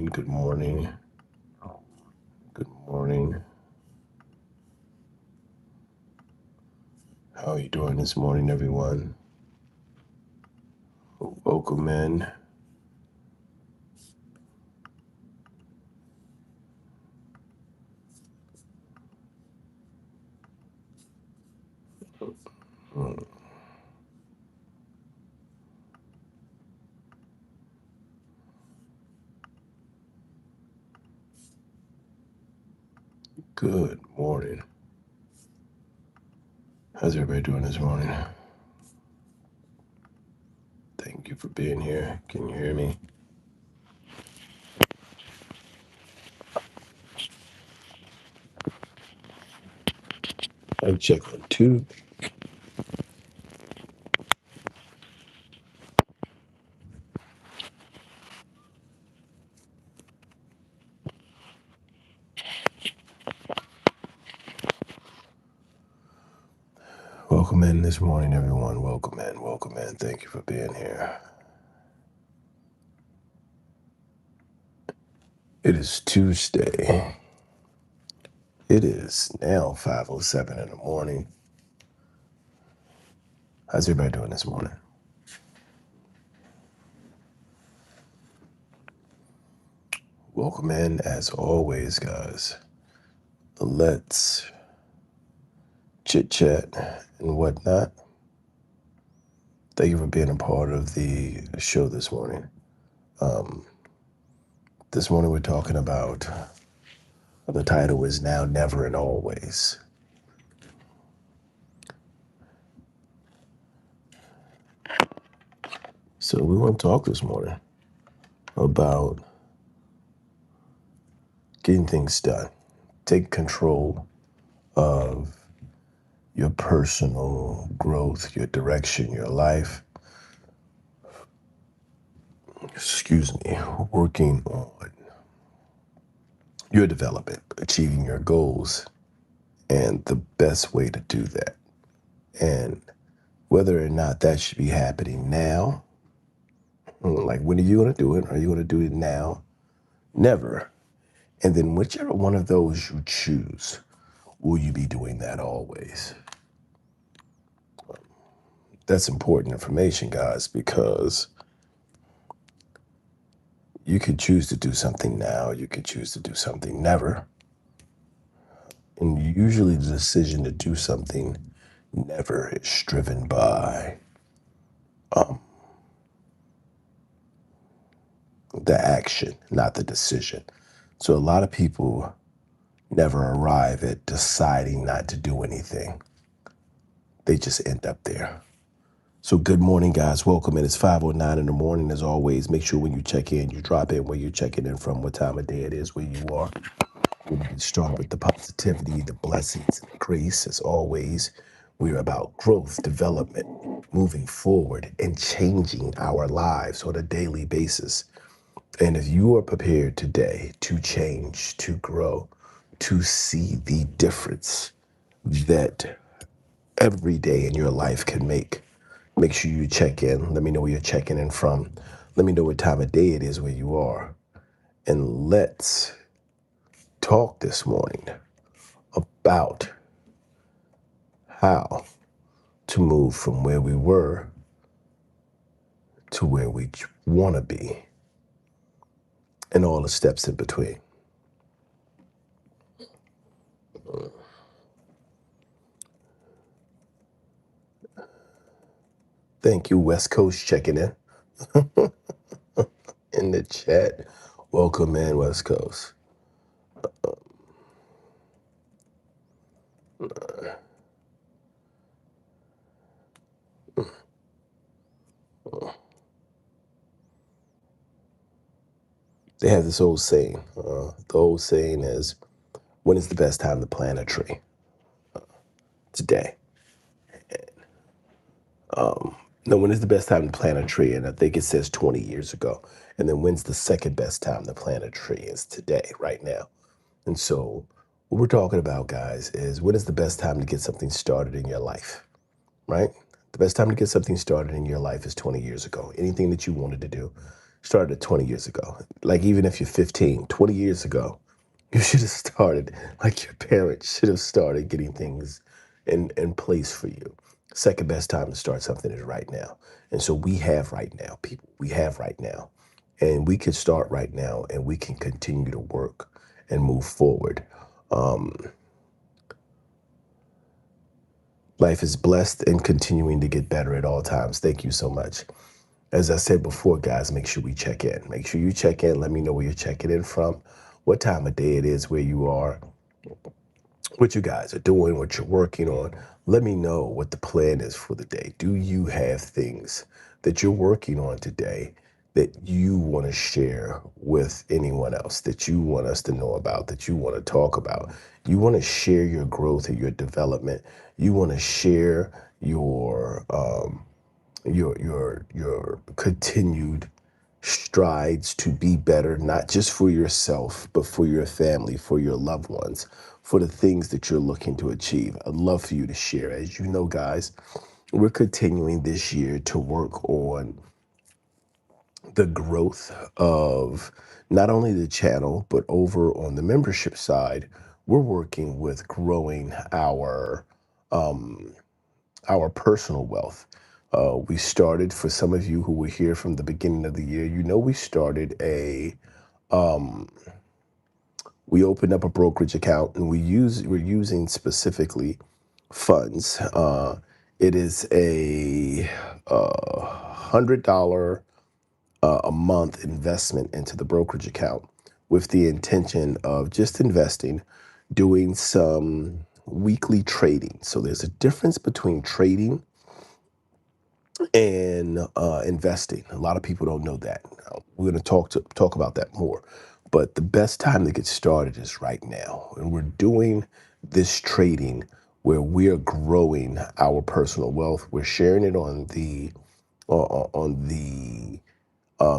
morning, good morning, good morning. How are you doing this morning, everyone? Welcome in. Good morning. How's everybody doing this morning? Thank you for being here. Can you hear me? I check on two. Welcome in this morning, everyone. Welcome in, welcome in. Thank you for being here. It is Tuesday. It is now 5:07 in the morning. How's everybody doing this morning? Welcome in, as always, guys. Let's chit-chat and whatnot. Thank you for being a part of the show this morning. This morning we're talking about, the title is Now, Never, and Always. So we want to talk this morning about getting things done. Take control of your personal growth, your direction, your life. Working on your development, achieving your goals, and the best way to do that. And whether or not that should be happening now, like when are you going to do it? Are you going to do it now? Never. And then whichever one of those you choose, will you be doing that always? That's important information, guys, because you could choose to do something now, you could choose to do something never. And usually the decision to do something never is driven by the action, not the decision. So a lot of people never arrive at deciding not to do anything. They just end up there. So good morning, guys. Welcome in. It's 5:09 in the morning. As always, make sure when you check in, you drop in where you're checking in from, what time of day it is, where you are. We're going to get started with the positivity, the blessings, and the grace. As always, we're about growth, development, moving forward, and changing our lives on a daily basis. And if you are prepared today to change, to grow, to see the difference that every day in your life can make sure you check in. Let me know where you're checking in from. Let me know what time of day it is where you are. And let's talk this morning about how to move from where we were to where we want to be and all the steps in between. Thank you, West Coast, checking in the chat. Welcome in, West Coast. They have this old saying. The old saying is, when is the best time to plant a tree? Today. No, when is the best time to plant a tree? And I think it says 20 years ago. And then when's the second best time to plant a tree? Is today, right now. And so what we're talking about, guys, is when is the best time to get something started in your life, right? The best time to get something started in your life is 20 years ago. Anything that you wanted to do, started 20 years ago. Like, even if you're 15, 20 years ago, you should have started, like your parents should have started getting things in place for you. Second best time to start something is right now. And so we have right now, people, we have right now. And we can start right now and we can continue to work and move forward. Um, Life is blessed and continuing to get better at all times. Thank you so much. As I said before, guys, make sure we check in. Make sure you check in. Let me know where you're checking in from, what time of day it is where you are, what you guys are doing, what you're working on. Let me know what the plan is for the day. Do you have things that you're working on today that you want to share with anyone else, that you want us to know about, that you want to talk about? You want to share your growth and your development. You want to share your continued strides to be better, not just for yourself, but for your family, for your loved ones, for the things that you're looking to achieve. I'd love for you to share. As you know, guys, we're continuing this year to work on the growth of not only the channel, but over on the membership side, we're working with growing our personal wealth. We started, for some of you who were here from the beginning of the year, you know, um, we opened up a brokerage account, and we're using specifically funds. It is a $100 a month investment into the brokerage account with the intention of just investing, doing some weekly trading. So there's a difference between trading and investing. A lot of people don't know that. We're going to talk about that more. But the best time to get started is right now, and we're doing this trading where we are growing our personal wealth. We're sharing it on the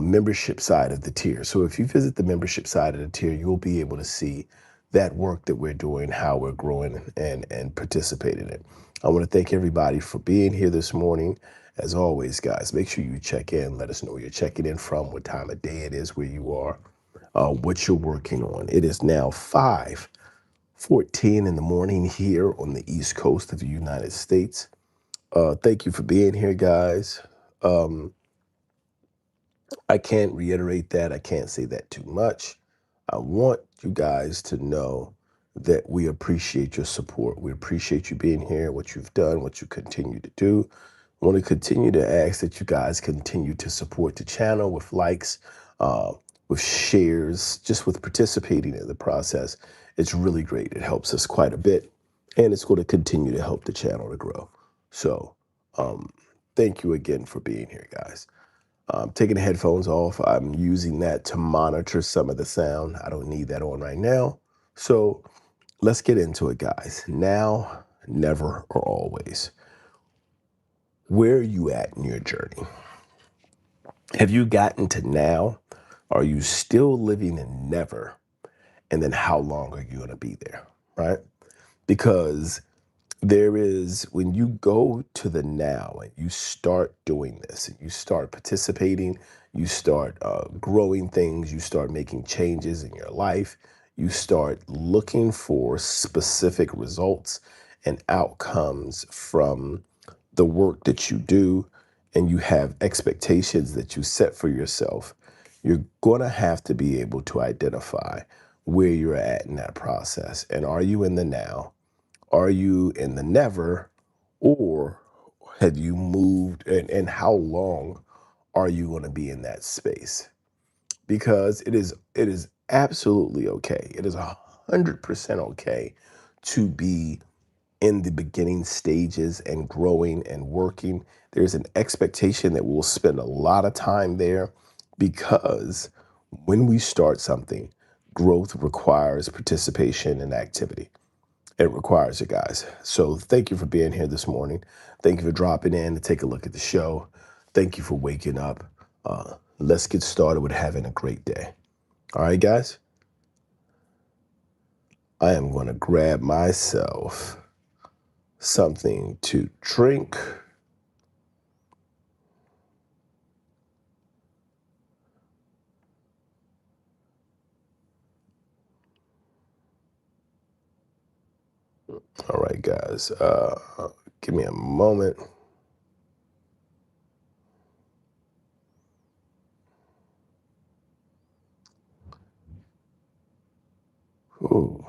membership side of the tier. So if you visit the membership side of the tier, you'll be able to see that work that we're doing, how we're growing and participate in it. I want to thank everybody for being here this morning. As always, guys, make sure you check in. Let us know where you're checking in from, what time of day it is where you are, what you're working on. It is now 5:14 in the morning here on the East Coast of the United States. Thank you for being here, guys. Um, I can't reiterate that. I can't say that too much. I want you guys to know that we appreciate your support. We appreciate you being here, what you've done, what you continue to do. I want to continue to ask that you guys continue to support the channel with likes, uh, with shares, just with participating in the process. It's really great. It helps us quite a bit, and it's going to continue to help the channel to grow. So, thank you again for being here, guys. Taking the headphones off, I'm using that to monitor some of the sound. I don't need that on right now. So let's get into it, guys. Now, never, or always. Where are you at in your journey? Have you gotten to now? Are you still living in never? And then how long are you going to be there, right? Because there is, when you go to the now and you start doing this, and you start participating, you start growing things, you start making changes in your life, you start looking for specific results and outcomes from the work that you do, and you have expectations that you set for yourself, you're going to have to be able to identify where you're at in that process. And are you in the now? Are you in the never, or have you moved, and how long are you going to be in that space? Because it is absolutely okay. It is 100% okay to be in the beginning stages and growing and working. There's an expectation that we'll spend a lot of time there, because when we start something, growth requires participation and activity. It requires it, guys. So thank you for being here this morning. Thank you for dropping in to take a look at the show. Thank you for waking up. Let's get started with having a great day. All right, guys? I am going to grab myself something to drink. All right, guys. Give me a moment. Ooh.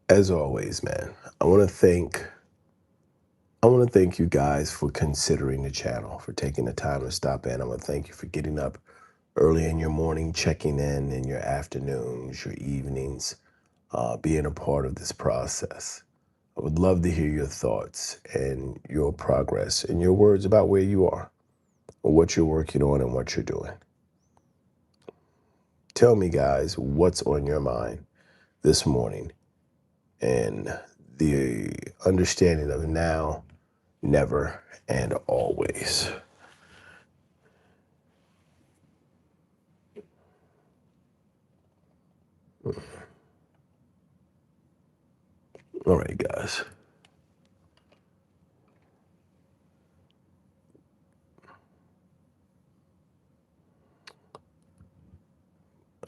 As always, man, I want to thank you guys for considering the channel, for taking the time to stop in. I want to thank you for getting up early in your morning, checking in your afternoons, your evenings, being a part of this process. I would love to hear your thoughts and your progress and your words about where you are, or what you're working on and what you're doing. Tell me, guys, what's on your mind this morning, and the understanding of now, never, and always. All right, guys.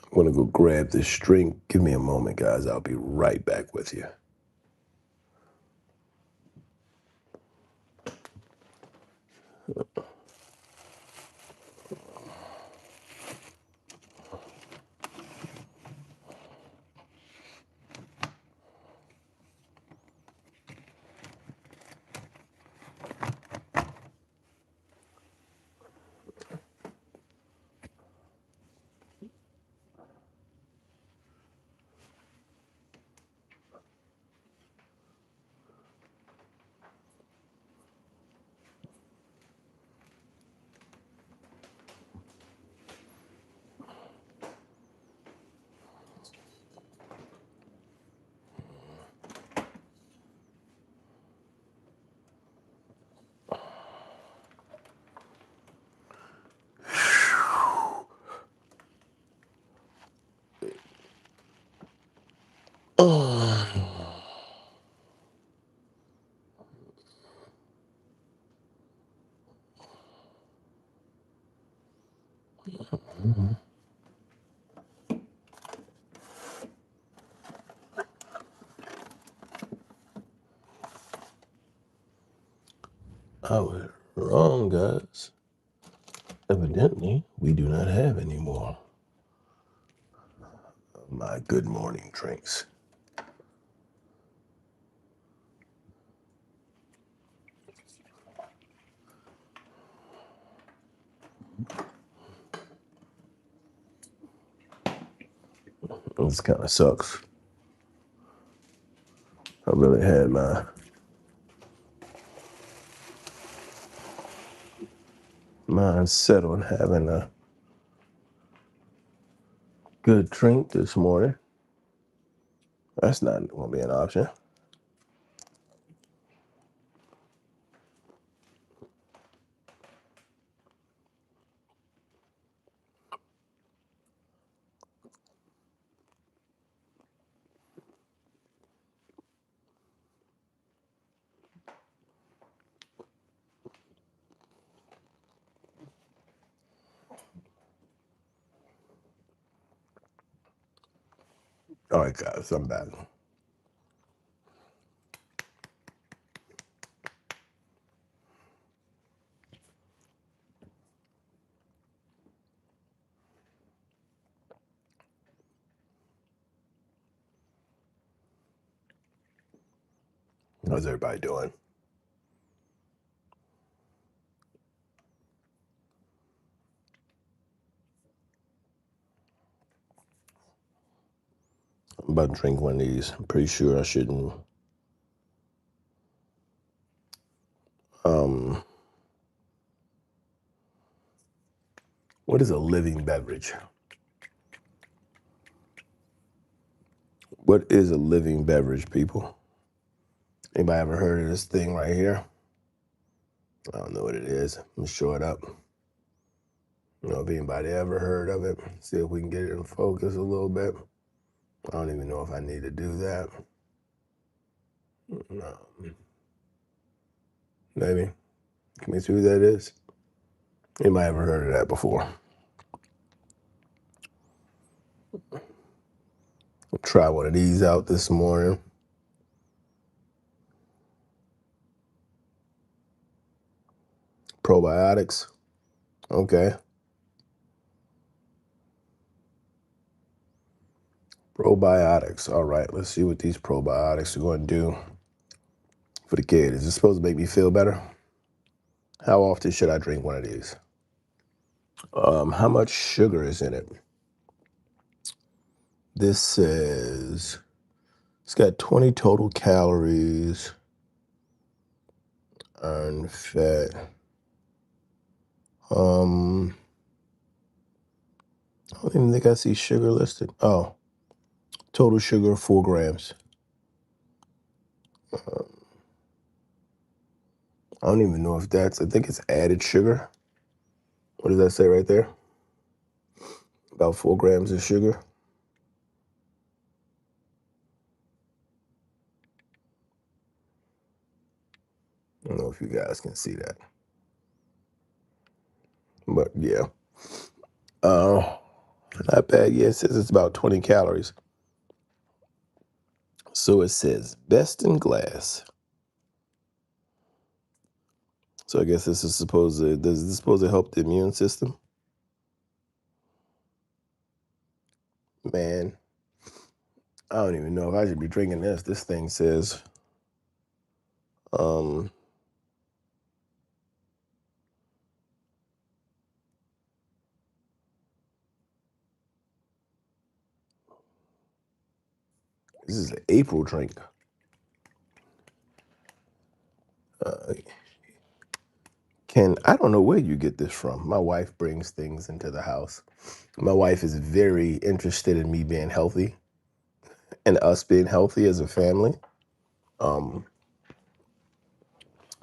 I'm going to go grab this drink. Give me a moment, guys. I'll be right back with you. I was wrong, guys. Evidently, we do not have any more of my good morning drinks. This kind of sucks. I really had my mind set on having a good drink this morning. That's not going to be an option. All right, guys, I'm back. How's everybody doing? I'm about to drink one of these. I'm pretty sure I shouldn't. What is a living beverage? What is a living beverage, people? Anybody ever heard of this thing right here? I don't know what it is. Let me show it up. You know, if anybody ever heard of it, see if we can get it in focus a little bit. I don't even know if I need to do that. No. Maybe. Can we see who that is? Anybody ever heard of that before? I'll try one of these out this morning. Probiotics. Okay. Probiotics. All right, let's see what these probiotics are going to do for the kid. Is it supposed to make me feel better? How often should I drink one of these? How much sugar is in it? This says it's got 20 total calories, iron, fat. I don't even think I see sugar listed. Oh, total sugar, 4 grams. I don't even know if I think it's added sugar. What does that say right there? About 4 grams of sugar. I don't know if you guys can see that. But yeah. Uh, Not bad. Yeah, it says it's about 20 calories. So it says best in glass. So I guess this is does this supposed to help the immune system? Man, I don't even know if I should be drinking this. This thing says, um, this is an April drink. Uh, I don't know where you get this from. My wife brings things into the house. My wife is very interested in me being healthy and us being healthy as a family. Um,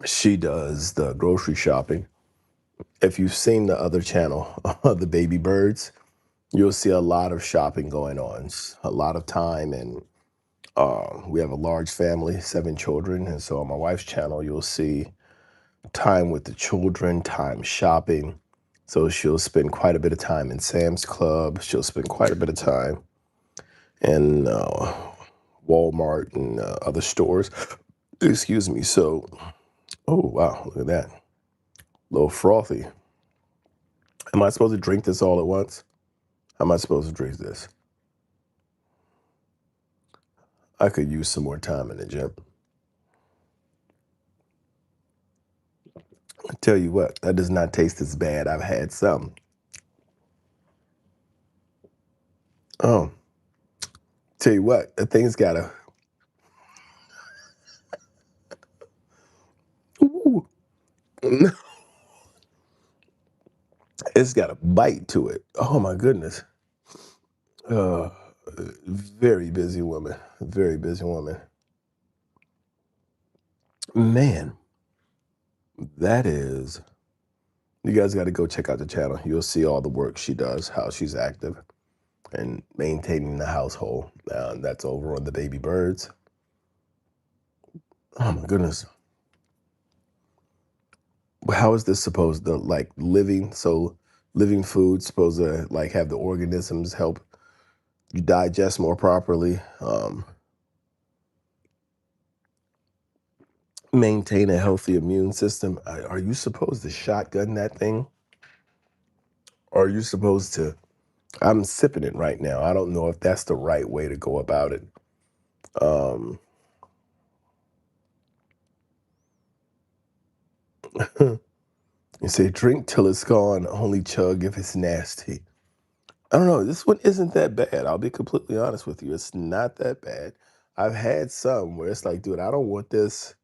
she does the grocery shopping. If you've seen the other channel, the baby birds, you'll see a lot of shopping going on, a lot of time. And we have a large family, 7 children. And so on my wife's channel, you'll see time with the children, time shopping. So she'll spend quite a bit of time in Sam's Club. She'll spend quite a bit of time in Walmart and other stores. Excuse me. So, oh, wow, look at that. A little frothy. Am I supposed to drink this all at once? How am I supposed to drink this? I could use some more time in the gym. I tell you what, that does not taste as bad. I've had some. Oh, tell you what, that thing's got a, ooh, it's got a bite to it. Oh my goodness. Uh, Very busy woman. Very busy woman. Man, that is. You guys got to go check out the channel. You'll see all the work she does, how she's active and maintaining the household. That's over on the baby birds. Oh my goodness. How is this supposed to like living? So living food supposed to like have the organisms help you digest more properly, maintain a healthy immune system. Are you supposed to shotgun that thing? Or are you supposed to? I'm sipping it right now. I don't know if that's the right way to go about it. Um, you say drink till it's gone, only chug if it's nasty. I don't know. This one isn't that bad. I'll be completely honest with you. It's not that bad. I've had some where it's like, dude, I don't want this.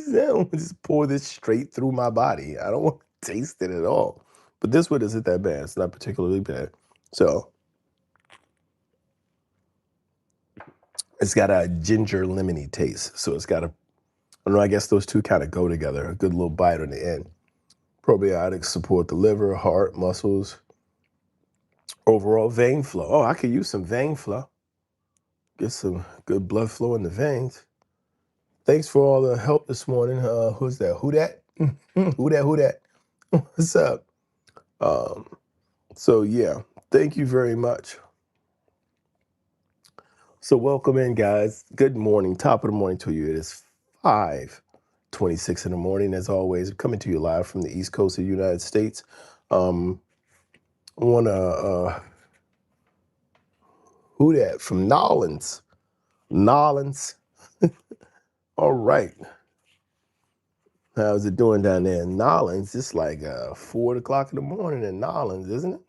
I don't want to just pour this straight through my body. I don't want to taste it at all. But this one isn't that bad. It's not particularly bad. So it's got a ginger lemony taste. So it's got a, I don't know, I guess those two kind of go together. A good little bite on the end. Probiotics support the liver, heart, muscles, overall vein flow. Oh, I could use some vein flow. Get some good blood flow in the veins. Thanks for all the help this morning. Who's that? Who that? Who that? Who that? What's up? Um, so yeah, Thank you very much. So welcome in, guys. Good morning. Top of the morning to you. It is 5:26 in the morning, as always. Coming to you live from the East Coast of the United States. Um, I want to who that from Nolans. Nolans. All right. How's it doing down there in Nolans? It's like 4 o'clock in the morning in Nolans, isn't it?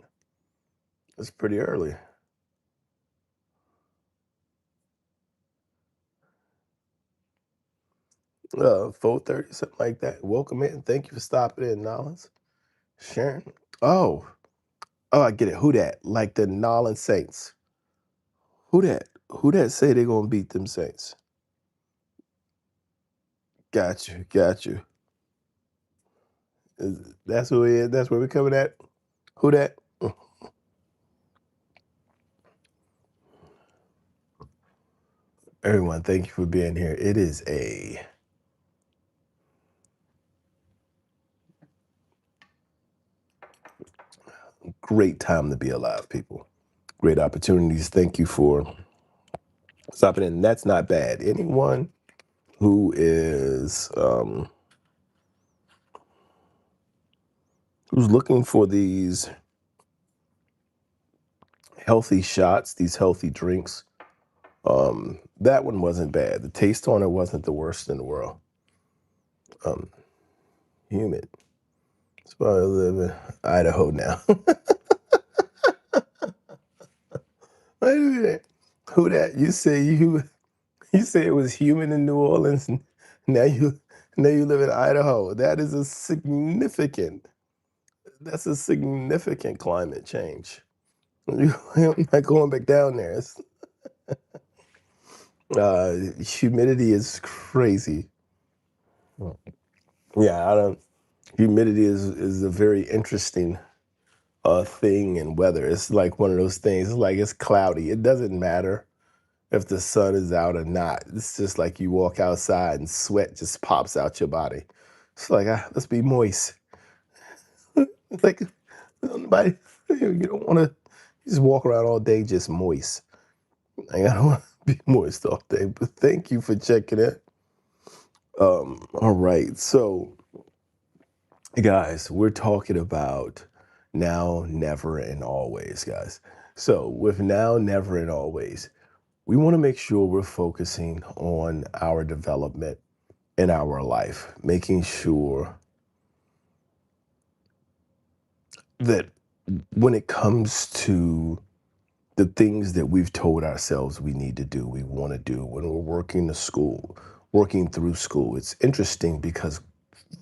It's pretty early. 4:30, something like that. Welcome in. Thank you for stopping in, Nolans. Sharon. Oh, oh, I get it. Who that? Like the Nolans Saints. Who that? Who that say they gonna beat them Saints? Got you. Got you. That's who it is. That's where we're coming at. Who that? Everyone, thank you for being here. It is a great time to be alive, people. Great opportunities. Thank you for stopping in. That's not bad. Anyone who is who's looking for these healthy shots, these healthy drinks, that one wasn't bad. The taste on it wasn't the worst in the world. Um, Humid. That's why I live in Idaho now. Wait a minute. Who that? You say it was humid in New Orleans, and now you live in Idaho. That's a significant climate change. I'm not going back down there. Humidity is crazy. Yeah, I don't. Humidity is a very interesting thing in weather. It's like one of those things. It's like it's cloudy. It doesn't matter if the sun is out or not. It's just like you walk outside and sweat just pops out your body. It's like let's be moist. It's like nobody. You don't want to just walk around all day just moist. Like, I don't want to be moist all day. But thank you for checking it. All right, so guys, we're talking about now, never, and always, guys. So with now, never, and always, we want to make sure we're focusing on our development in our life, making sure that when it comes to the things that we've told ourselves we need to do, we want to do when we're working through school, it's interesting because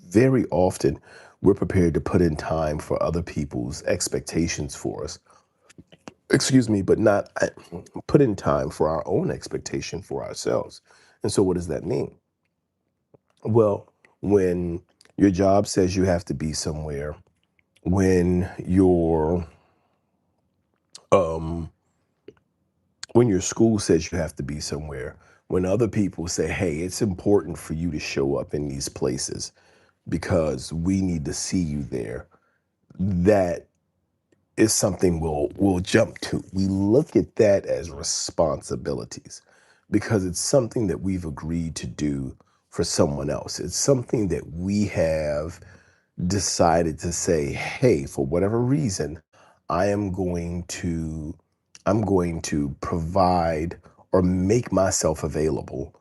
very often we're prepared to put in time for other people's expectations for us. Excuse me, but not put in time for our own expectation for ourselves. And so, what does that mean? Well, when your job says you have to be somewhere, when um your school says you have to be somewhere, when other people say, "Hey, it's important for you to show up in these places because we need to see you there," that is something we'll jump to. We look at that as responsibilities because it's something that we've agreed to do for someone else. It's something that we have decided to say, hey, for whatever reason, I am going to provide or make myself available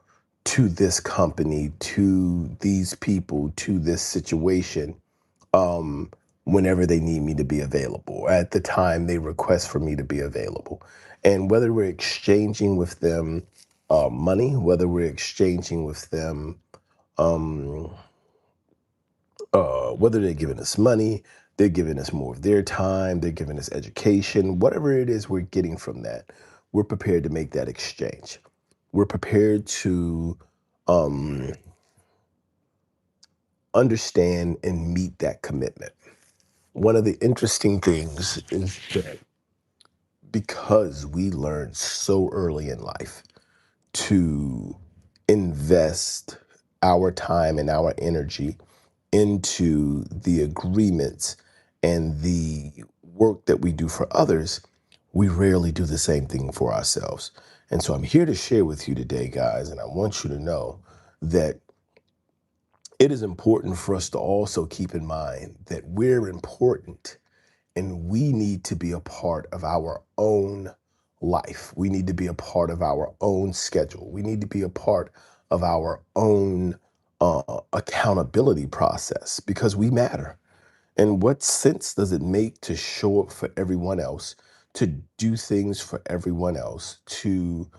to this company, to these people, to this situation, um, whenever they need me to be available, at the time they request for me to be available. And whether we're exchanging with them money, whether we're exchanging with them um, whether they're giving us money, they're giving us more of their time, they're giving us education, whatever it is we're getting from that, we're prepared to make that exchange. We're prepared to um, understand and meet that commitment. One of the interesting things is that because we learned so early in life to invest our time and our energy into the agreements and the work that we do for others, we rarely do the same thing for ourselves. And so I'm here to share with you today, guys, and I want you to know that it is important for us to also keep in mind that we're important and we need to be a part of our own life. We need to be a part of our own schedule. We need to be a part of our own accountability process because we matter. And what sense does it make to show up for everyone else, to do things for everyone else, to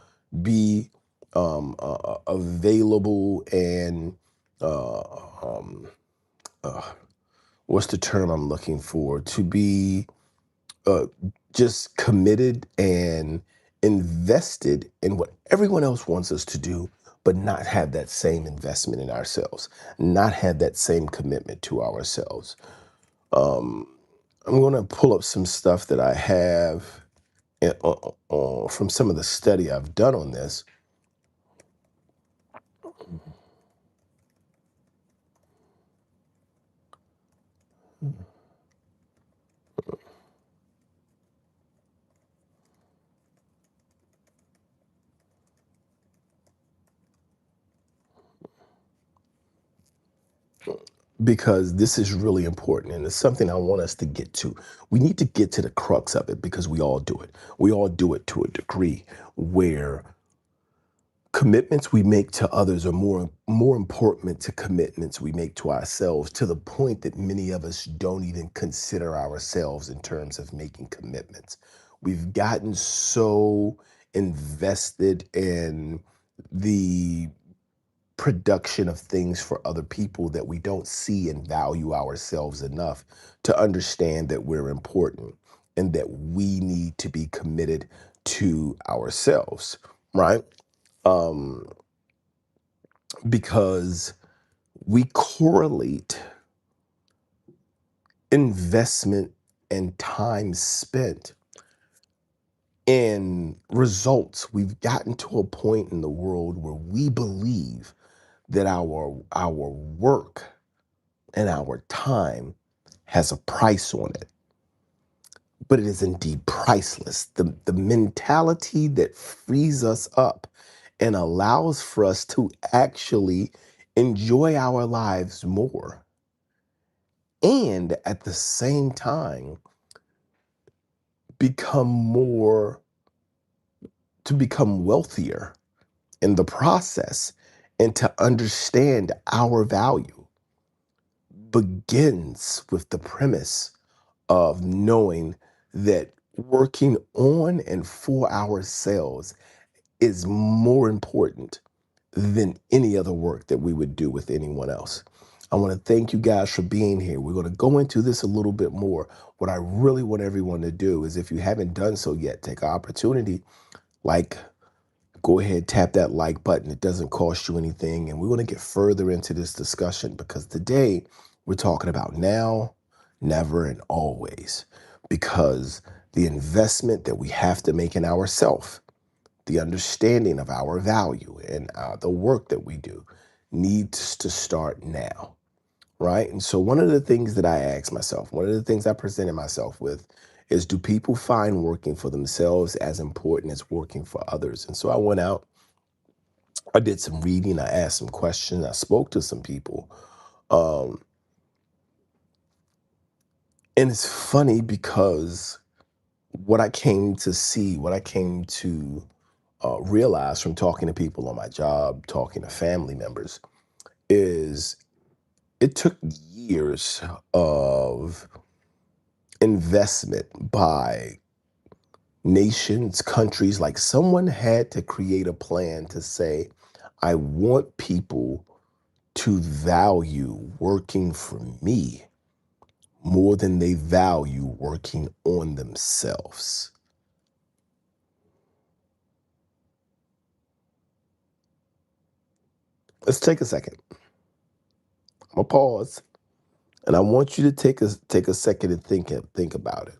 be available and uh, um, uh, what's the term I'm looking for? To be uh, just committed and invested in what everyone else wants us to do, but not have that same investment in ourselves, not have that same commitment to ourselves. Um, I'm going to pull up some stuff that I have from some of the study I've done on this. Because this is really important and it's something I want us to get to. We need to get to the crux of it because we all do it. We all do it to a degree where commitments we make to others are more important to commitments we make to ourselves, to the point that many of us don't even consider ourselves in terms of making commitments. We've gotten so invested in the production of things for other people that we don't see and value ourselves enough to understand that we're important and that we need to be committed to ourselves, right? Um, because we correlate investment and time spent in results. We've gotten to a point in the world where we believe that our work and our time has a price on it, but it is indeed priceless. The mentality that frees us up and allows for us to actually enjoy our lives more, and at the same time become more, to become wealthier in the process, and to understand our value begins with the premise of knowing that working on and for ourselves is more important than any other work that we would do with anyone else. I want to thank you guys for being here. We're going to go into this a little bit more. What I really want everyone to do is, if you haven't done so yet, take an opportunity, like, go ahead, tap that like button. It doesn't cost you anything. And we want to get further into this discussion because today we're talking about now, never, and always. Because the investment that we have to make in ourselves, the understanding of our value and the work that we do needs to start now, right? And so one of the things that I ask myself, one of the things I presented myself with is, do people find working for themselves as important as working for others? And so I went out, I did some reading, I asked some questions, I spoke to some people. Um, and it's funny because what I came to see, what I came to realize from talking to people on my job, talking to family members, is it took years of investment by nations, countries. Like, someone had to create a plan to say, I want people to value working for me more than they value working on themselves. Let's take a second. I'm gonna pause, and I want you to take a second and think about it.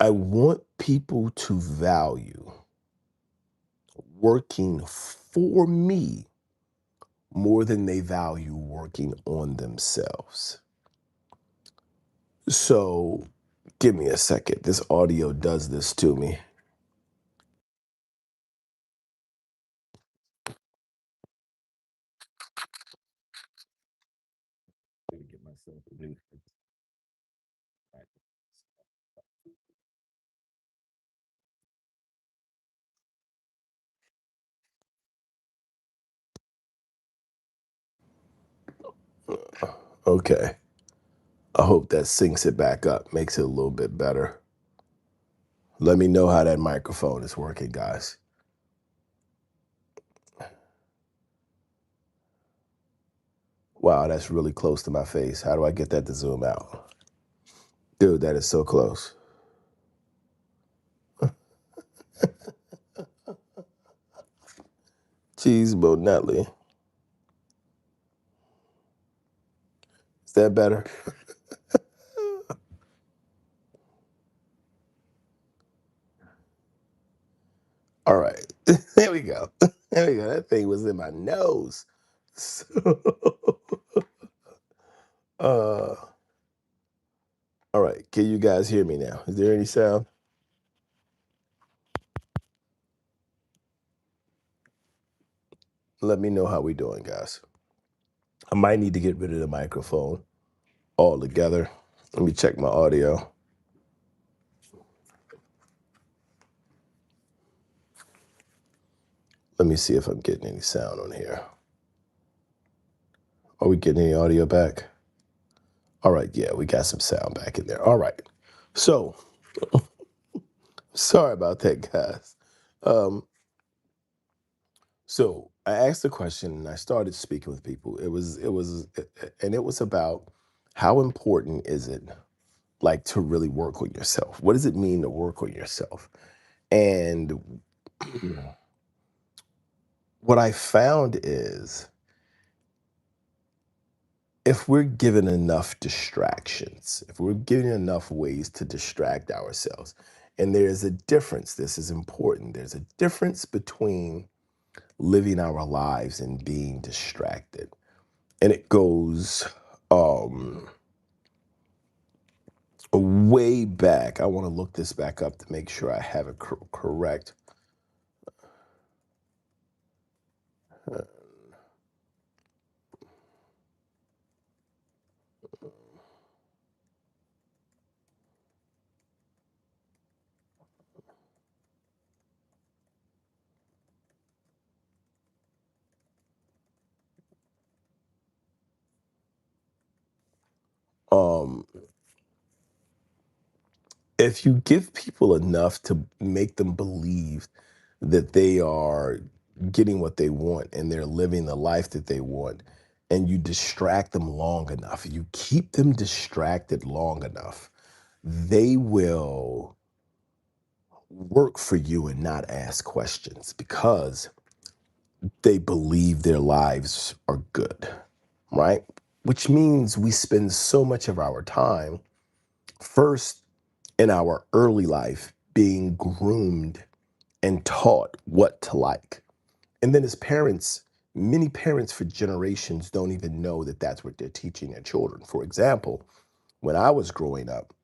I want people to value working for me more than they value working on themselves. So give me a second. This audio does this to me. Get myself okay. I hope that syncs it back up, makes it a little bit better. Let me know how that microphone is working, guys. Wow, that's really close to my face. How do I get that to zoom out? Dude, that is so close. Cheese Bonelli. Is that better? All right. There we go. There we go. That thing was in my nose. So, uh, all right. Can you guys hear me now? Is there any sound? Let me know how we doing, guys. I might need to get rid of the microphone altogether. Let me check my audio. Let me see if I'm getting any sound on here. Are we getting any audio back? All right, yeah, we got some sound back in there. All right. So, sorry about that, guys. Um, so I asked the question and I started speaking with people. And it was about how important is it like to really work on yourself? What does it mean to work on yourself? And what I found is if we're given enough distractions, if we're given enough ways to distract ourselves, and there's a difference, this is important. There's a difference between living our lives and being distracted. And it goes um, way back. I want to look this back up to make sure I have it correct. Um, if you give people enough to make them believe that they are getting what they want and they're living the life that they want, and you distract them long enough, you keep them distracted long enough, they will work for you and not ask questions because they believe their lives are good, right? Which means we spend so much of our time first in our early life being groomed and taught what to like. And then as parents, many parents for generations don't even know that that's what they're teaching their children. For example, when I was growing up,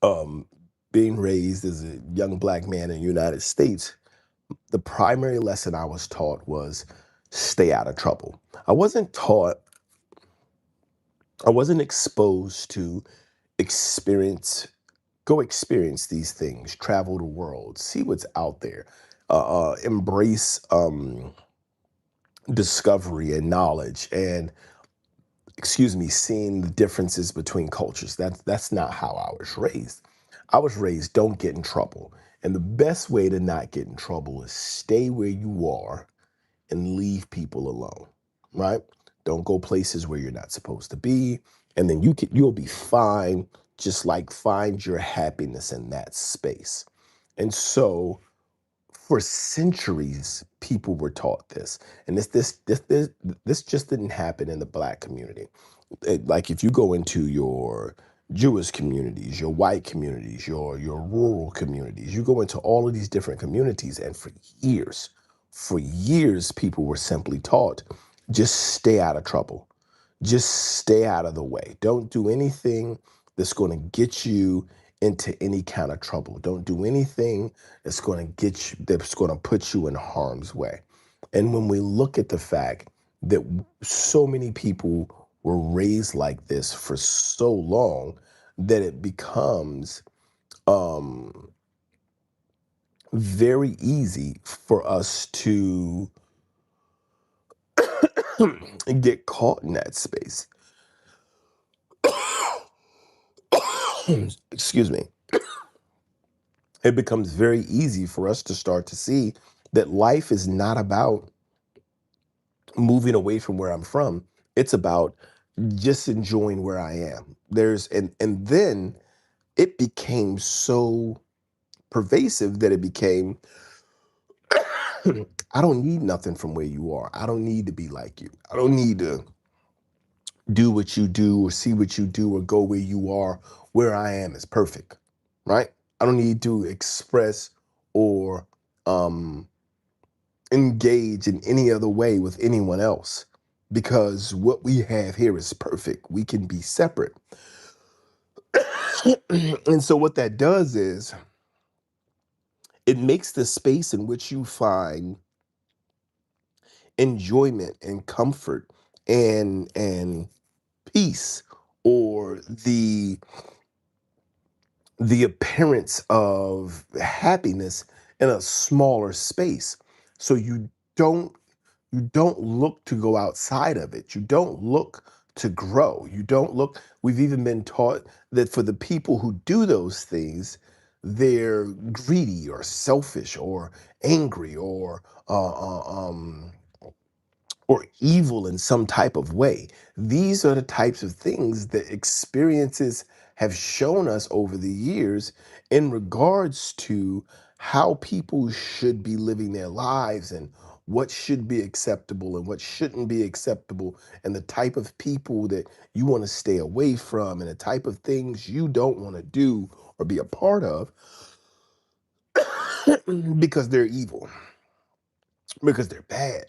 um, being raised as a young black man in the United States, the primary lesson I was taught was stay out of trouble. I wasn't taught, I wasn't exposed to experience, go experience these things, travel the world, see what's out there, embrace discovery and knowledge and excuse me, seeing the differences between cultures. That's not how I was raised. I was raised don't get in trouble. And the best way to not get in trouble is stay where you are and leave people alone, right? Don't go places where you're not supposed to be. And then you'll be fine. Just like find your happiness in that space. And so for centuries, people were taught this. And this just didn't happen in the black community. Like if you go into your Jewish communities, your white communities, your rural communities, you go into all of these different communities, and for years, For years, people were simply taught, just stay out of trouble. Just stay out of the way. Don't do anything that's going to get you into any kind of trouble. Don't do anything that's going to put you in harm's way. And when we look at the fact that so many people were raised like this for so long, that it becomes um, very easy for us to get caught in that space. Excuse me. It becomes very easy for us to start to see that life is not about moving away from where I'm from. It's about just enjoying where I am. And then it became so pervasive that it became I don't need nothing from where you are. I don't need to be like you. I don't need to do what you do or see what you do or go where you are. Where I am is perfect, right? I don't need to express or um, engage in any other way with anyone else because what we have here is perfect. We can be separate. And so, what that does is it makes the space in which you find enjoyment and comfort and peace or the appearance of happiness in a smaller space. So don't you don't look to go outside of it. You don't look to grow. You don't look. We've even been taught that for the people who do those things, they're greedy or selfish or angry or evil in some type of way. These are the types of things that experiences have shown us over the years in regards to how people should be living their lives and what should be acceptable and what shouldn't be acceptable, and the type of people that you want to stay away from, and the type of things you don't want to do or be a part of because they're evil, because they're bad.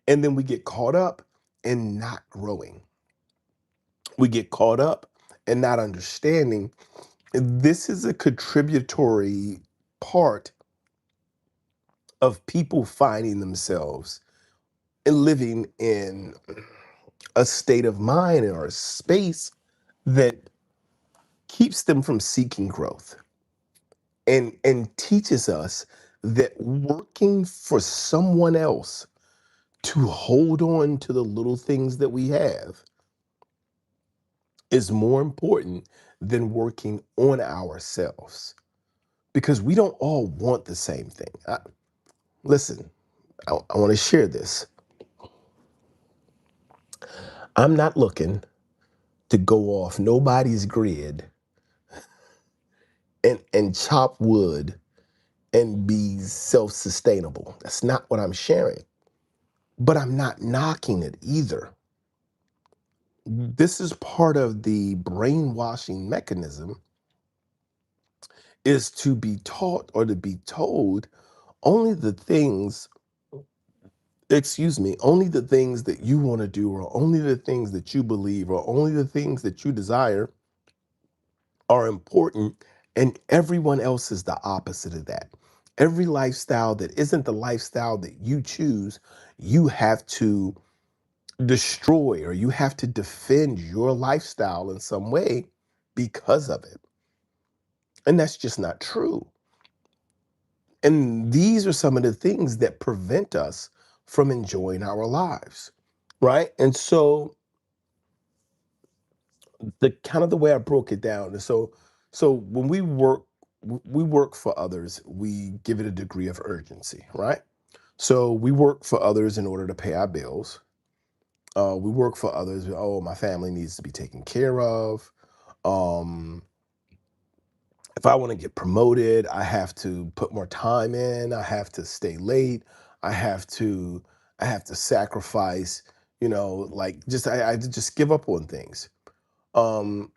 And then we get caught up in not growing. We get caught up in not understanding. This is a contributory part of people finding themselves and living in a state of mind or a space that keeps them from seeking growth and teaches us that working for someone else to hold on to the little things that we have is more important than working on ourselves because we don't all want the same thing. Listen, I want to share this. I'm not looking to go off nobody's grid and chop wood and be self-sustainable. That's not what I'm sharing. But I'm not knocking it either. This is part of the brainwashing mechanism is to be taught or to be told only the things, only the things that you want to do, or only the things that you believe, or only the things that you desire are important, and everyone else is the opposite of that. Every lifestyle that isn't the lifestyle that you choose, you have to destroy or you have to defend your lifestyle in some way because of it. And that's just not true. And these are some of the things that prevent us from enjoying our lives, right? And so the kind of the way I broke it down is so when we work for others, we give it a degree of urgency, right? So we work for others in order to pay our bills. We work for others. Oh, my family needs to be taken care of. Um, if I want to get promoted, I have to put more time in. I have to stay late. I have to I have to sacrifice. Like I just give up on things. Um,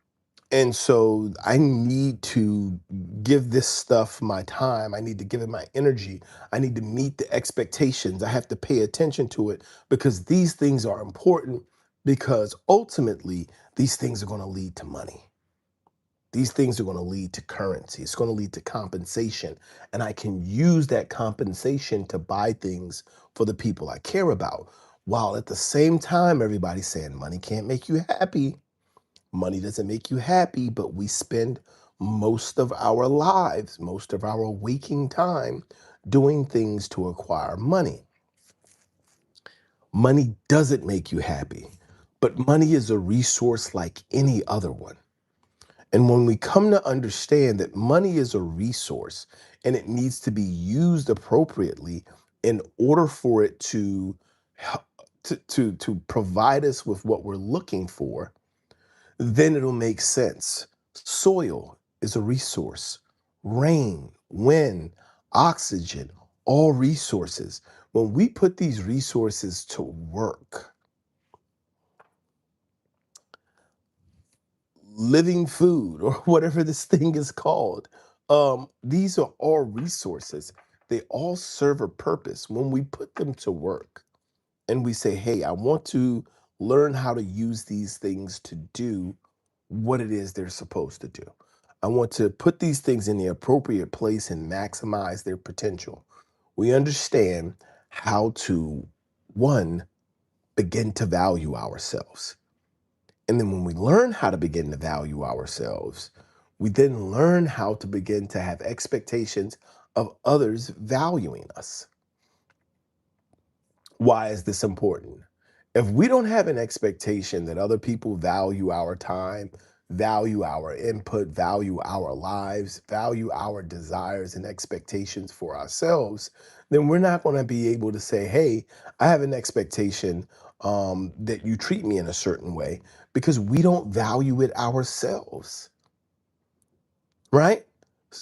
And so I need to give this stuff my time. I need to give it my energy. I need to meet the expectations. I have to pay attention to it because these things are important, because ultimately these things are going to lead to money. These things are going to lead to currency. It's going to lead to compensation. And I can use that compensation to buy things for the people I care about. While at the same time, everybody's saying money can't make you happy. Money doesn't make you happy, but we spend most of our lives, most of our waking time doing things to acquire money. Money doesn't make you happy, but money is a resource like any other one. And when we come to understand that money is a resource and it needs to be used appropriately in order for it to to provide us with what we're looking for, then it'll make sense. Soil is a resource. Rain, wind, oxygen, all resources. When we put these resources to work, living food or whatever this thing is called, these are all resources. They all serve a purpose. When we put them to work and we say, hey, I want to learn how to use these things to do what it is they're supposed to do. I want to put these things in the appropriate place and maximize their potential. We understand how to, one, begin to value ourselves. And then when we learn how to begin to value ourselves, we then learn how to begin to have expectations of others valuing us. Why is this important? If we don't have an expectation that other people value our time, value our input, value our lives, value our desires and expectations for ourselves, then we're not going to be able to say, hey, I have an expectation that you treat me in a certain way, because we don't value it ourselves, right?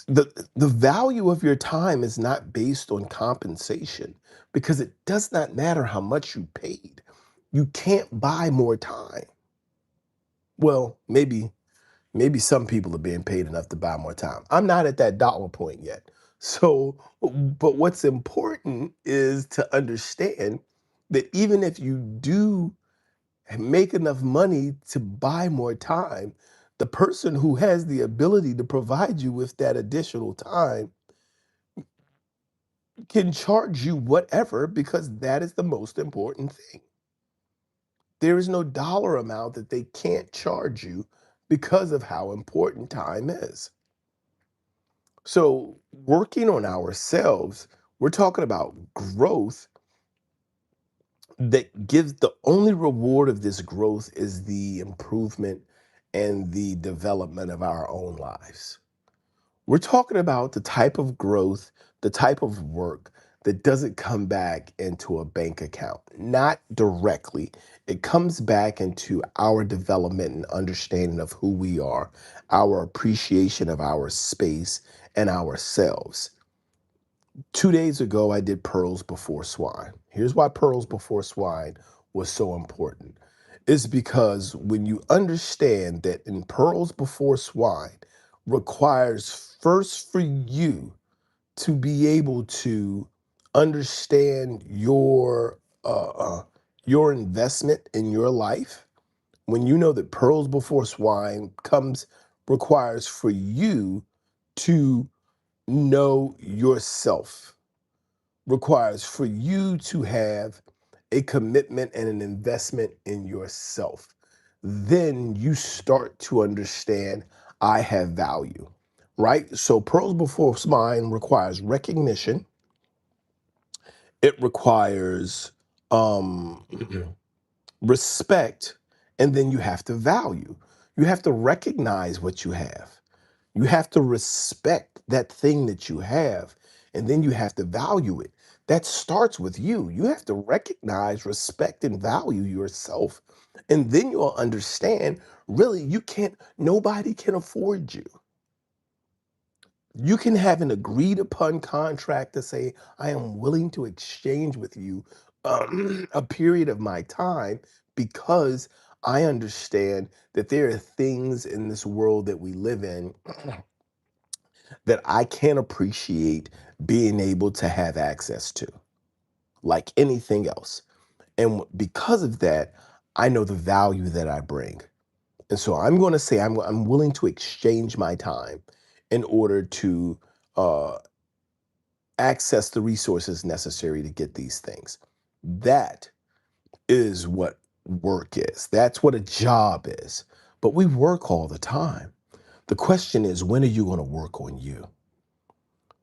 The value of your time is not based on compensation, because it does not matter how much you paid. You can't buy more time. Well, maybe some people are being paid enough to buy more time. I'm not at that dollar point yet. So, but what's important is to understand that even if you do make enough money to buy more time, the person who has the ability to provide you with that additional time can charge you whatever, because that is the most important thing. There is no dollar amount that they can't charge you because of how important time is. So, working on ourselves, we're talking about growth that gives, the only reward of this growth is the improvement and the development of our own lives. We're talking about the type of growth, the type of work that doesn't come back into a bank account, not directly. It comes back into our development and understanding of who we are, our appreciation of our space and ourselves. 2 days ago, I did pearls before swine. Here's why pearls before swine was so important. It's because when you understand that in pearls before swine requires first for you to be able to understand your investment in your life. When you know that pearls before swine comes requires for you to know yourself, requires for you to have a commitment and an investment in yourself. Then you start to understand, I have value, right? So pearls before swine requires recognition. It requires um, respect, and then you have to value. You have to recognize what you have. You have to respect that thing that you have, and then you have to value it. That starts with you. You have to recognize, respect, and value yourself. And then you'll understand, really, nobody can afford you. You can have an agreed upon contract to say, I am willing to exchange with you a period of my time, because I understand that there are things in this world that we live in that I can't appreciate being able to have access to, like anything else. And because of that, I know the value that I bring. And so I'm going to say I'm willing to exchange my time in order to uh, access the resources necessary to get these things. That is what work is. That's what a job is. But we work all the time. The question is, when are you going to work on you?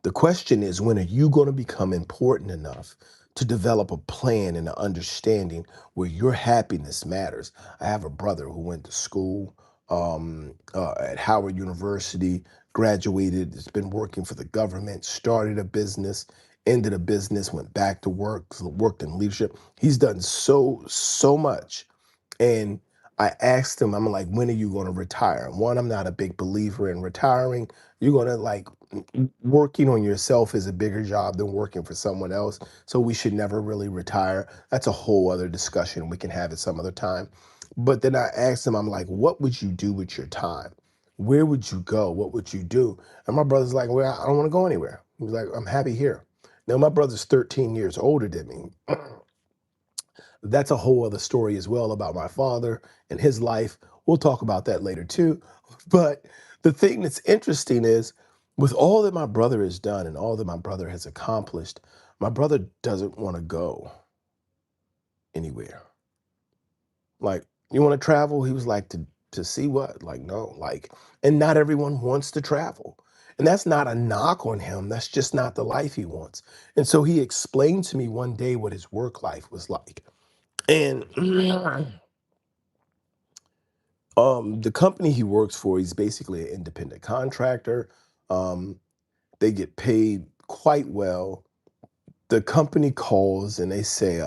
The question is, when are you going to become important enough to develop a plan and an understanding where your happiness matters? I have a brother who went to school at Howard University, graduated, has been working for the government, started a business, ended a business, went back to work, worked in leadership. He's done so much. And I asked him, I'm like, when are you going to retire? One, I'm not a big believer in retiring. You're going to like working on yourself is a bigger job than working for someone else. So we should never really retire. That's a whole other discussion we can have at some other time. But then I asked him, I'm like, what would you do with your time? Where would you go? What would you do? And my brother's like, well, I don't want to go anywhere. He was like, I'm happy here. Now, my brother's 13 years older than me. That's a whole other story as well about my father and his life. We'll talk about that later too. But the thing that's interesting is with all that my brother has done and all that my brother has accomplished, my brother doesn't want to go anywhere. Like, you want to travel? He was like, to see what? Like, no, like, and not everyone wants to travel. And that's not a knock on him. That's just not the life he wants. And so he explained to me one day what his work life was like. And the company he works for, he's basically an independent contractor. Um, they get paid quite well. The company calls and they say,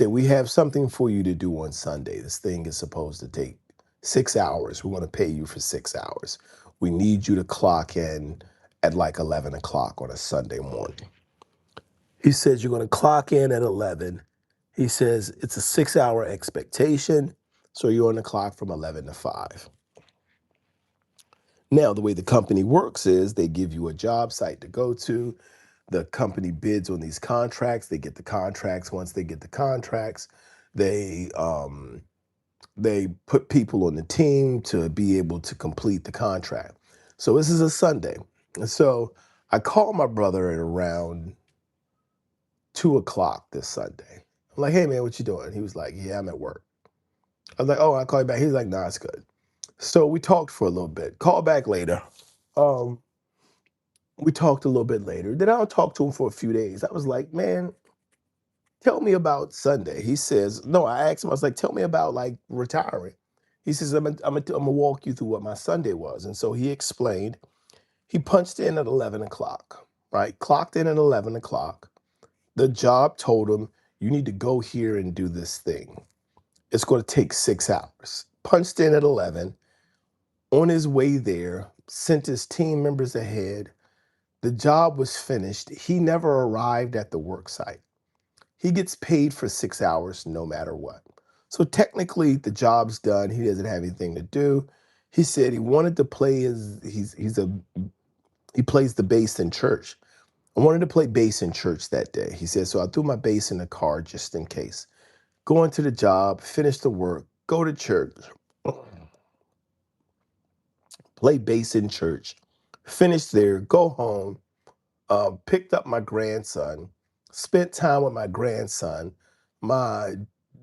we have something for you to do on Sunday. This thing is supposed to take 6 hours. We want to pay you for 6 hours. We need you to clock in at like 11 o'clock on a Sunday morning. He says, you're going to clock in at 11. He says, it's a 6 hour expectation. So you're on the clock from 11 to 5. Now, the way the company works is they give you a job site to go to. The company bids on these contracts. They get the contracts. Once they get the contracts, they they put people on the team to be able to complete the contract. So this is a Sunday. And so I called my brother at around 2 o'clock this Sunday. I'm like, hey man, what you doing? He was like, yeah, I'm at work. I was like, oh, I'll call you back. He's like, nah, it's good. So we talked for a little bit. Call back later. Um, we talked a little bit later. Then I'll talk to him for a few days. I was like, man, tell me about Sunday. He says, no, I asked him, I was like, tell me about like retiring. He says, I'm gonna walk you through what my Sunday was. And so he explained, he punched in at 11 o'clock, right? Clocked in at 11 o'clock. The job told him, you need to go here and do this thing. It's going to take 6 hours. Punched in at 11. On his way there, sent his team members ahead. The job was finished. He never arrived at the work site. He gets paid for 6 hours no matter what. So technically the job's done. He doesn't have anything to do. He said he wanted to play he plays the bass in church. I wanted to play bass in church that day. He said, so I threw my bass in the car just in case. Go into the job, finish the work, go to church, play bass in church, finish there, go home, picked up my grandson, spent time with my grandson. My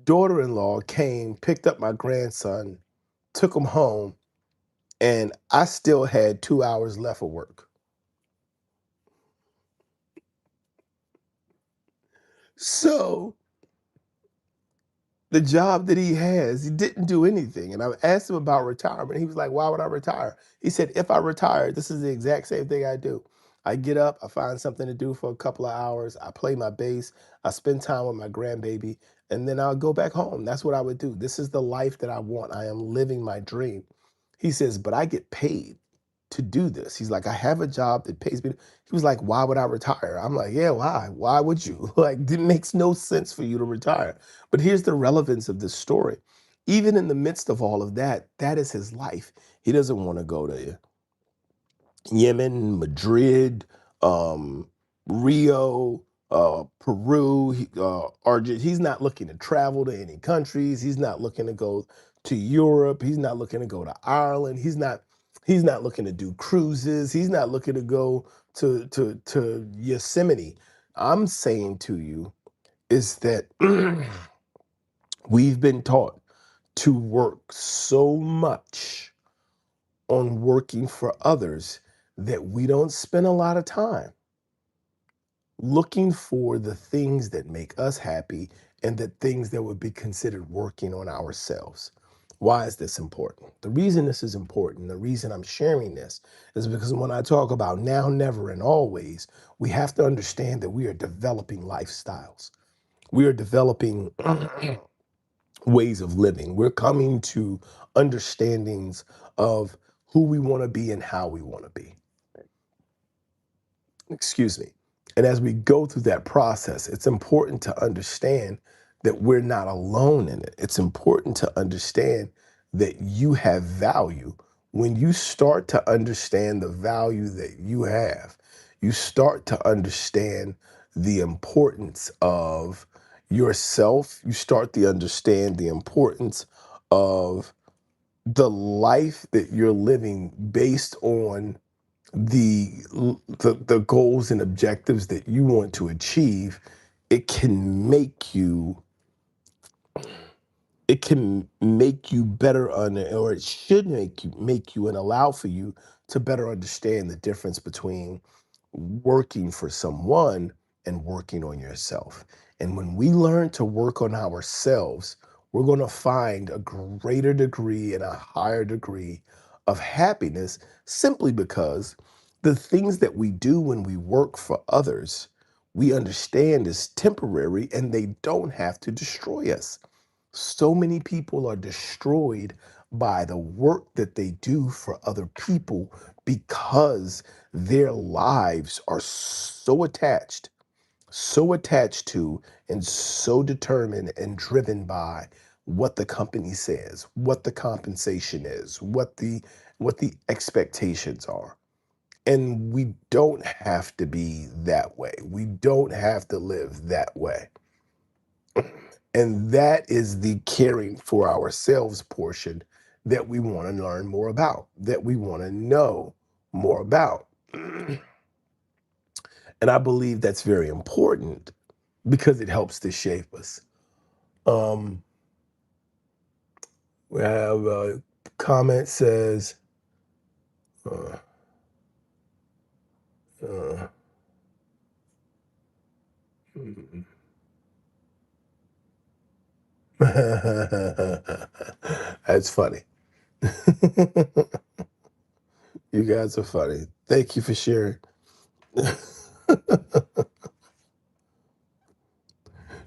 daughter-in-law came, picked up my grandson, took him home, and I still had 2 hours left of work. So the job that he has, he didn't do anything. And I asked him about retirement. He was like, why would I retire? He said, if I retire, this is the exact same thing I do. I get up, I find something to do for a couple of hours, I play my bass, I spend time with my grandbaby, and then I'll go back home. That's what I would do. This is the life that I want. I am living my dream. He says, but I get paid to do this. He's like, I have a job that pays me. He was like, why would I retire? I'm like, yeah, why? Why would you? Like, it makes no sense for you to retire. But here's the relevance of this story. Even in the midst of all of that, that is his life. He doesn't want to go to Yemen, Madrid, um, Rio, Peru, Argentina. He's not looking to travel to any countries. He's not looking to go to Europe. He's not looking to go to Ireland. He's not looking to do cruises. He's not looking to go to Yosemite. I'm saying to you is that we've been taught to work so much on working for others that we don't spend a lot of time looking for the things that make us happy and the things that would be considered working on ourselves. Why is this important? The reason this is important, the reason I'm sharing this is because when I talk about now, never, and always, we have to understand that we are developing lifestyles. We are developing ways of living. We're coming to understandings of who we want to be and how we want to be. Excuse me. And as we go through that process, it's important to understand that we're not alone in it. It's important to understand that you have value. When you start to understand the value that you have, you start to understand the importance of yourself. You start to understand the importance of the life that you're living based on the goals and objectives that you want to achieve. It can make you it can make you better or it should make you and allow for you to better understand the difference between working for someone and working on yourself. And when we learn to work on ourselves, we're going to find a greater degree and a higher degree of happiness simply because the things that we do when we work for others, we understand is temporary and they don't have to destroy us. So many people are destroyed by the work that they do for other people because their lives are so attached to, and so determined and driven by what the company says, what the compensation is, what the expectations are. And we don't have to be that way. We don't have to live that way. And that is the caring for ourselves portion that we want to learn more about, that we want to know more about. And I believe that's very important because it helps to shape us. Um, we have a comment says, uh, uh, that's funny. You guys are funny. Thank you for sharing.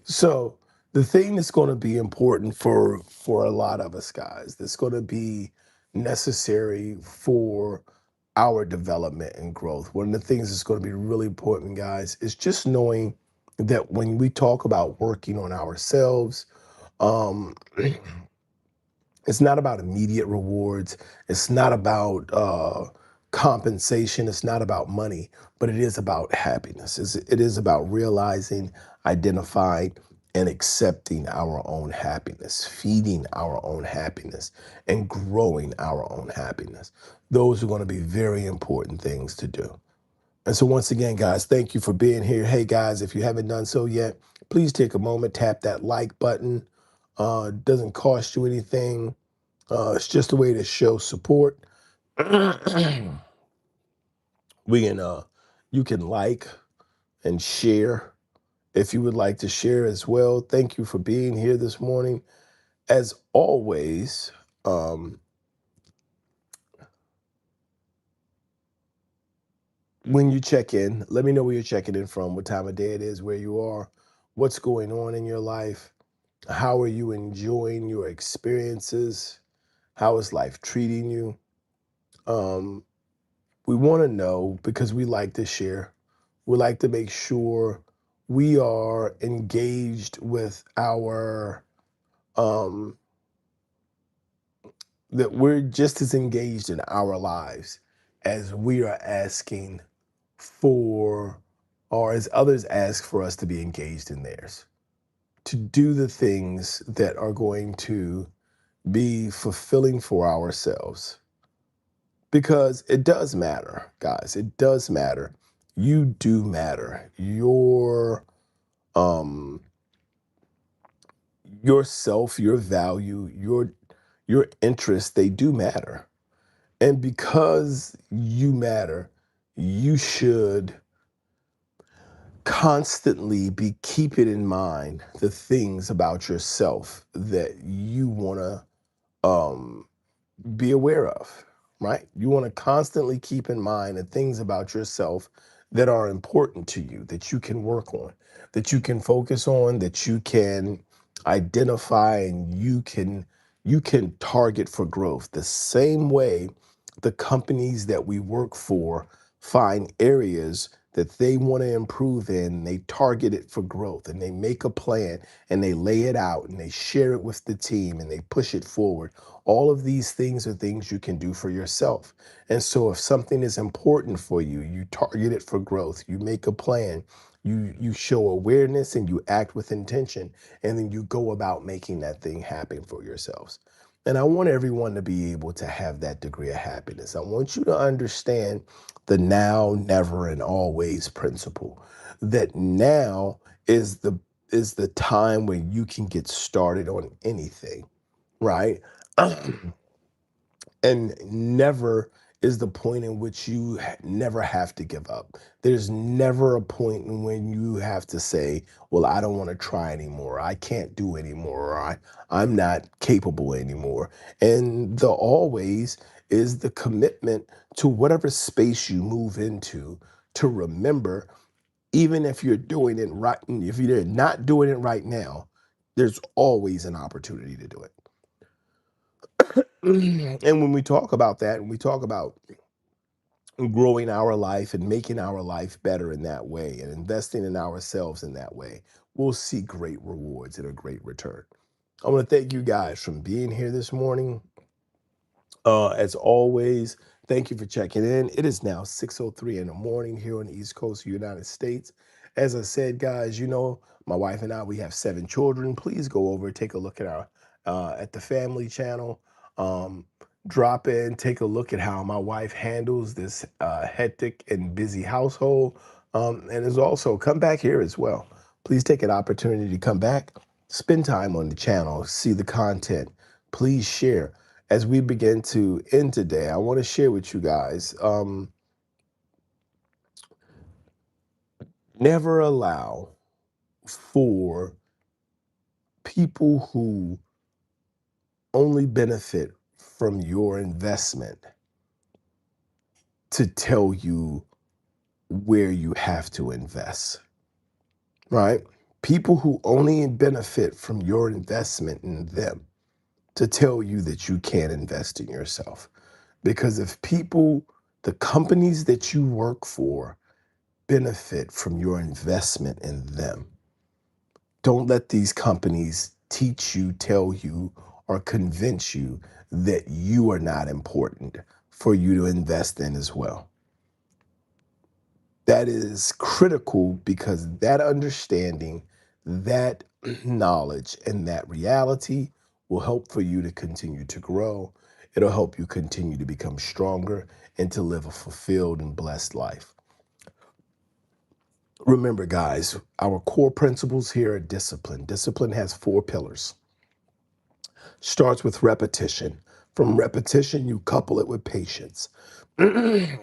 So the thing that's going to be important for a lot of us guys, that's going to be necessary for our development and growth. One of the things that's going to be really important, guys, is just knowing that when we talk about working on ourselves, um, it's not about immediate rewards. It's not about compensation. It's not about money, but it is about happiness. It is about realizing, identifying, and accepting our own happiness, feeding our own happiness, and growing our own happiness. Those are going to be very important things to do. And so once again, guys, thank you for being here. Hey, guys, if you haven't done so yet, please take a moment, tap that like button. Doesn't cost you anything. It's just a way to show support. we can You can like and share if you would like to share as well. Thank you for being here this morning. As always, when you check in, let me know where you're checking in from, what time of day it is, where you are, what's going on in your life, how are you enjoying your experiences, how is life treating you. Um, we want to know because we like to share. We like to make sure we are engaged with um, that we're just as engaged in our lives as we are asking for, or as others ask for us to be engaged in theirs, to do the things that are going to be fulfilling for ourselves. Because it does matter, guys. It does matter. You do matter. Um yourself, your value, your interests, they do matter. And because you matter, you should constantly be keeping in mind the things about yourself that you want to be aware of, right? You want to constantly keep in mind the things about yourself that are important to you, that you can work on, that you can focus on, that you can identify, and you can target for growth. The same way the companies that we work for find areas that they want to improve in, they target it for growth, and they make a plan, and they lay it out, and they share it with the team, and they push it forward. All of these things are things you can do for yourself. And so if something is important for you, you target it for growth, you make a plan, you show awareness, and you act with intention, and then you go about making that thing happen for yourselves. And I want everyone to be able to have that degree of happiness. I want you to understand the now, never, and always principle. That now is the time when you can get started on anything, right? And never is the point in which you never have to give up. There's never a point in when you have to say, well, I don't want to try anymore. I can't do anymore. Or I'm not capable anymore. And the always is the commitment to whatever space you move into, to remember, even if you're doing it right, if you're not doing it right now, there's always an opportunity to do it. And when we talk about that, and we talk about growing our life and making our life better in that way and investing in ourselves in that way, we'll see great rewards and a great return. I want to thank you guys for being here this morning. As always, thank you for checking in. It is now 6:03 in the morning here on the East Coast of the United States. As I said, guys, my wife and I, we have 7 children. Please go over, take a look at our at the family channel. Um, Drop in, take a look at how my wife handles this hectic and busy household. And as also come back here as well. Please take an opportunity to come back, spend time on the channel, see the content. Please share. As we begin to end today, I want to share with you guys, never allow for people who only benefit from your investment to tell you where you have to invest, right? People who only benefit from your investment in them to tell you that you can't invest in yourself. Because if people, the companies that you work for, benefit from your investment in them. Don't let these companies teach you, tell you, or convince you that you are not important for you to invest in as well. That is critical, because that understanding, that knowledge, and that reality will help for you to continue to grow. It'll help you continue to become stronger and to live a fulfilled and blessed life. Remember, guys, our core principles here are discipline. Discipline has 4 pillars. Starts with repetition. From repetition, you couple it with patience.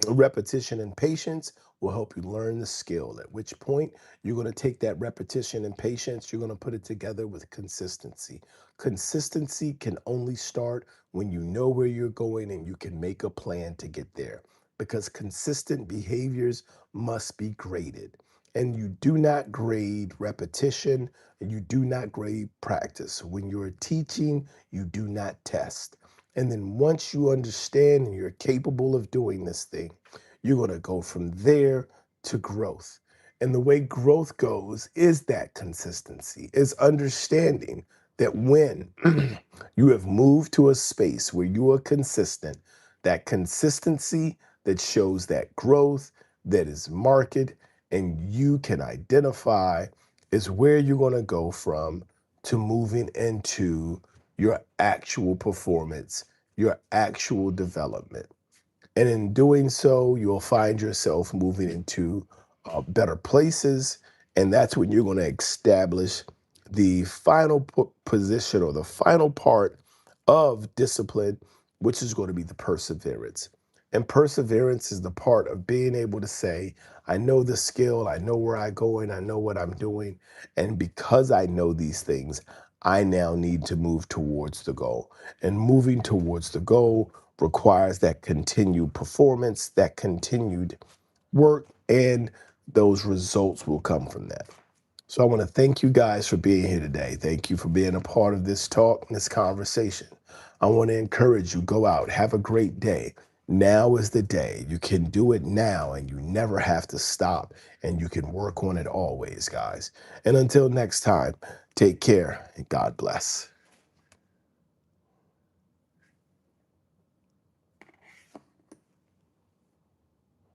Repetition and patience will help you learn the skill, at which point you're going to take that repetition and patience, you're going to put it together with consistency. Consistency can only start when you know where you're going and you can make a plan to get there, because consistent behaviors must be graded. And you do not grade repetition, and you do not grade practice. When you're teaching, you do not test. And then once you understand and you're capable of doing this thing, you're going to go from there to growth. And the way growth goes is that consistency, is understanding that when you have moved to a space where you are consistent, that consistency that shows that growth that is marked and you can identify is where you're going to go from to moving into your actual performance, your actual development. And in doing so, you'll find yourself moving into better places. And that's when you're going to establish the final position or the final part of discipline, which is going to be the perseverance. And perseverance is the part of being able to say, I know the skill, I know where I'm going, I know what I'm doing. And because I know these things, I now need to move towards the goal. And moving towards the goal requires that continued performance, that continued work, and those results will come from that. So I want to thank you guys for being here today. Thank you for being a part of this talk and this conversation. I want to encourage you, go out, have a great day. Now is the day. You can do it now and you never have to stop, and you can work on it always, guys. And until next time, take care and God bless.